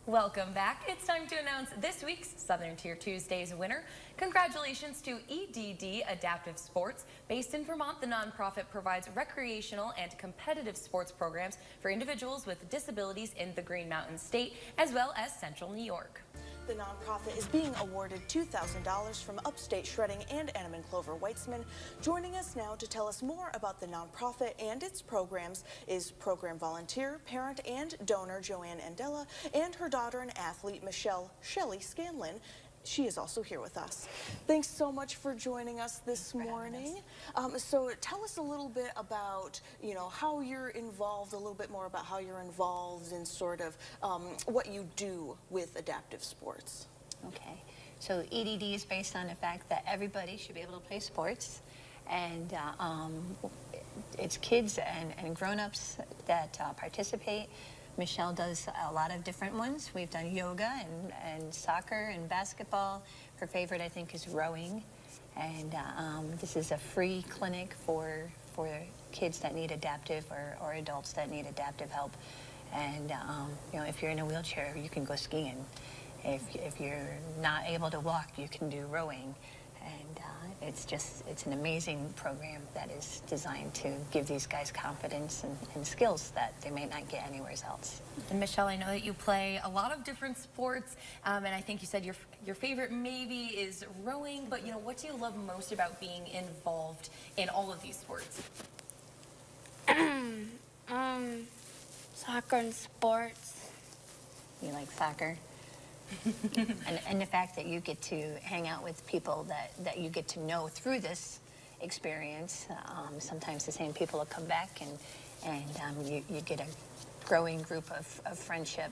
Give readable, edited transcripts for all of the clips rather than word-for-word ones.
Welcome back. It's time to announce this week's Southern Tier Tuesdays winner. Congratulations to EDD Adaptive Sports. Based in Vermont, the nonprofit provides recreational and competitive sports programs for individuals with disabilities in the Green Mountain State, as well as Central New York. The nonprofit is being awarded $2,000 from Upstate Shredding and Anneman Clover Weitzman. Joining us now to tell us more about the nonprofit and its programs is program volunteer, parent, and donor Joanne Andela and her daughter and athlete Michelle Shelley Scanlon. She is also here with us. Thanks so much for joining us this morning. So tell us a little bit about, how you're involved, a little bit more about how you're involved in sort of what you do with adaptive sports. Okay, so EDD is based on the fact that everybody should be able to play sports, and it's kids and grown-ups that participate. Michelle does a lot of different ones. We've done yoga and soccer and basketball. Her favorite, I think, is rowing. And this is a free clinic for kids that need adaptive or adults that need adaptive help. And if you're in a wheelchair, you can go skiing. If you're not able to walk, you can do rowing. And it's an amazing program that is designed to give these guys confidence and skills that they may not get anywhere else. And Michelle, I know that you play a lot of different sports, and I think you said your favorite maybe is rowing, but what do you love most about being involved in all of these sports? Soccer and sports. You like soccer? and the fact that you get to hang out with people that you get to know through this experience. Sometimes the same people will come back, and you get a growing group of friendship.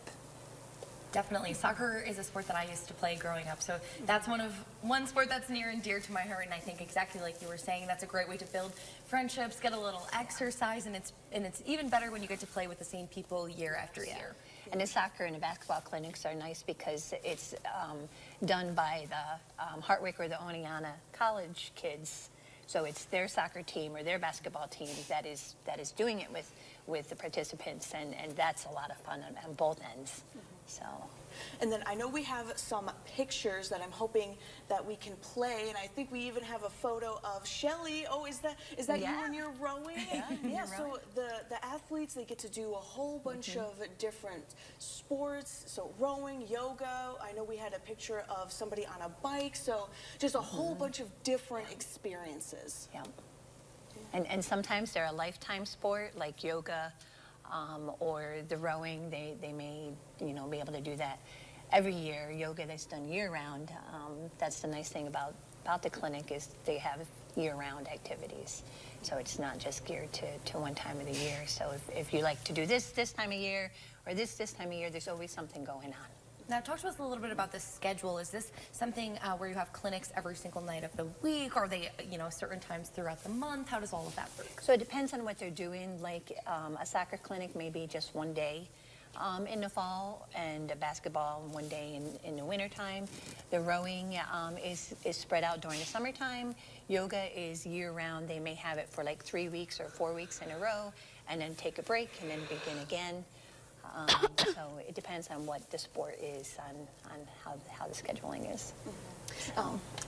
Definitely. Soccer is a sport that I used to play growing up, so that's one sport that's near and dear to my heart, and I think exactly like you were saying, that's a great way to build friendships, get a little exercise, and it's even better when you get to play with the same people year after year. And the soccer and the basketball clinics are nice because it's done by the Hartwick or the Oneonta College kids. So it's their soccer team or their basketball team that is doing it with the participants, and that's a lot of fun on both ends. So. And then I know we have some pictures that I'm hoping that we can play, and I think we even have a photo of Shelley. Oh, is that you when you're rowing? Yeah. So the athletes, they get to do a whole bunch of different sports. So rowing, yoga. I know we had a picture of somebody on a bike. So just a whole bunch of different experiences. Yeah. And sometimes they're a lifetime sport like yoga. Or the rowing, they may be able to do that every year. Yoga that's done year-round. That's the nice thing about the clinic is they have year-round activities. So it's not just geared to one time of the year. So if you like to do this time of year or this time of year, there's always something going on. Now, talk to us a little bit about the schedule. Is this something where you have clinics every single night of the week? Or are they, certain times throughout the month? How does all of that work? So it depends on what they're doing. Like a soccer clinic may be just one day in the fall, and a basketball one day in the wintertime. The rowing is spread out during the summertime. Yoga is year-round. They may have it for like 3 weeks or 4 weeks in a row, and then take a break and then begin again. So it depends on what the sport is, on how the scheduling is.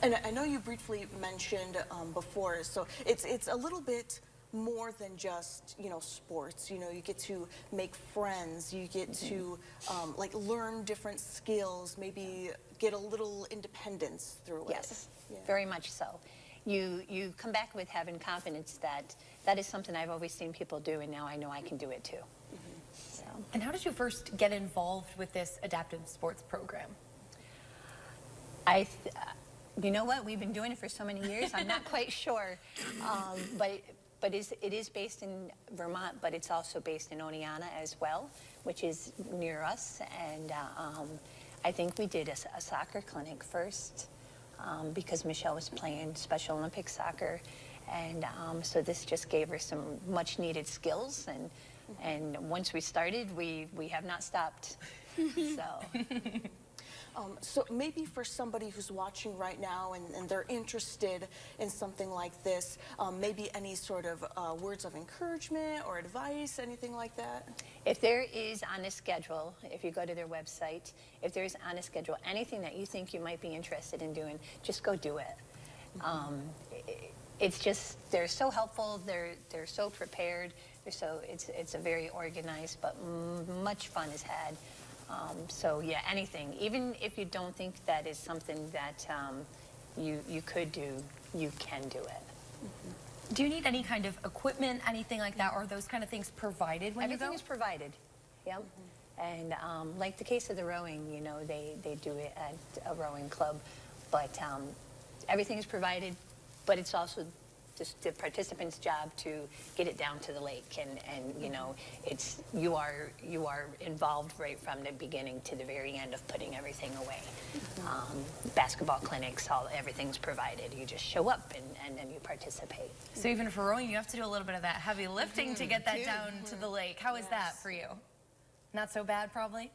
And I know you briefly mentioned before, so it's a little bit more than just sports. You get to make friends. You get to like learn different skills. Maybe get a little independence through it. Yes, very much so. You come back with having confidence that is something I've always seen people do, and now I know I can do it too. And how did you first get involved with this adaptive sports program? You know what? We've been doing it for so many years. I'm not quite sure, but it is based in Vermont, but it's also based in Oneonta as well, which is near us. And I think we did a soccer clinic first because Michelle was playing Special Olympics soccer, and so this just gave her some much-needed skills. And once we started, we have not stopped. So. So maybe for somebody who's watching right now and they're interested in something like this, maybe any sort of words of encouragement or advice, anything like that? If there is on a schedule, if you go to their website, if there is on a schedule anything that you think you might be interested in doing, just go do it. It's just, they're so helpful, they're so prepared, it's a very organized, but much fun is had. So yeah, anything, even if you don't think that is something that you could do, you can do it. Do you need any kind of equipment, anything like that, or are those kind of things provided when you go? Everything is provided, yep. And like the case of the rowing, you know, they do it at a rowing club, but everything is provided, but it's also just the participant's job to get it down to the lake, and you know, it's you are involved right from the beginning to the very end of putting everything away. Basketball clinics, everything's provided. You just show up and then you participate. So even for rowing, you have to do a little bit of that heavy lifting to get that down to the lake. How is that for you? Not so bad, probably?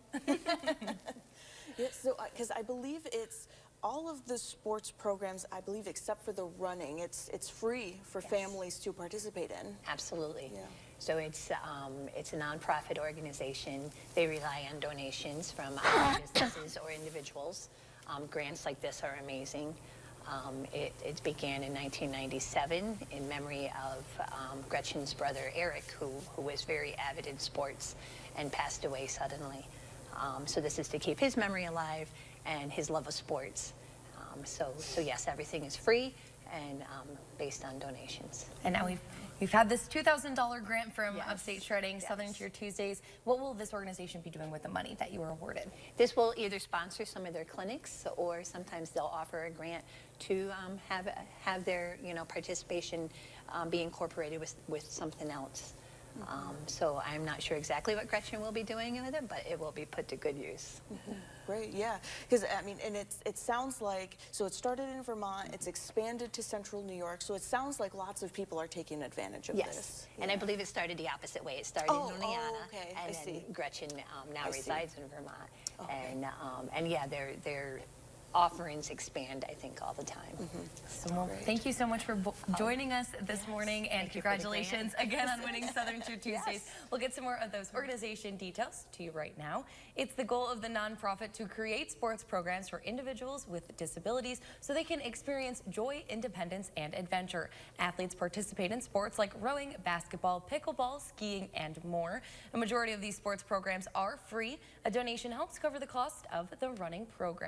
Yeah, so, because I believe it's all of the sports programs, I believe, except for the running, it's free for families to participate in. Absolutely. Yeah. So it's a nonprofit organization. They rely on donations from either businesses or individuals. Grants like this are amazing. It began in 1997 in memory of Gretchen's brother Eric, who was very avid in sports and passed away suddenly. So this is to keep his memory alive and his love of sports. So yes, everything is free and based on donations. And now we've had this $2,000 grant from Upstate Shredding, Southern Tier Tuesdays. What will this organization be doing with the money that you were awarded? This will either sponsor some of their clinics, or sometimes they'll offer a grant to have their participation be incorporated with something else. So I'm not sure exactly what Gretchen will be doing with it, but it will be put to good use. Great, yeah, because I mean, and it sounds like, so it started in Vermont, it's expanded to Central New York, so it sounds like lots of people are taking advantage of this. And I believe it started the opposite way. It started in Louisiana, okay. and then Gretchen now resides in Vermont. And yeah, their offerings expand, I think, all the time. So well, thank you so much for joining us this morning, and congratulations again on winning Southern Tier Tuesdays. We'll get some more of those organization details to you right now. It's the goal of the nonprofit to create sports programs for individuals with disabilities so they can experience joy, independence, and adventure. Athletes participate in sports like rowing, basketball, pickleball, skiing, and more. A majority of these sports programs are free. A donation helps cover the cost of the running program.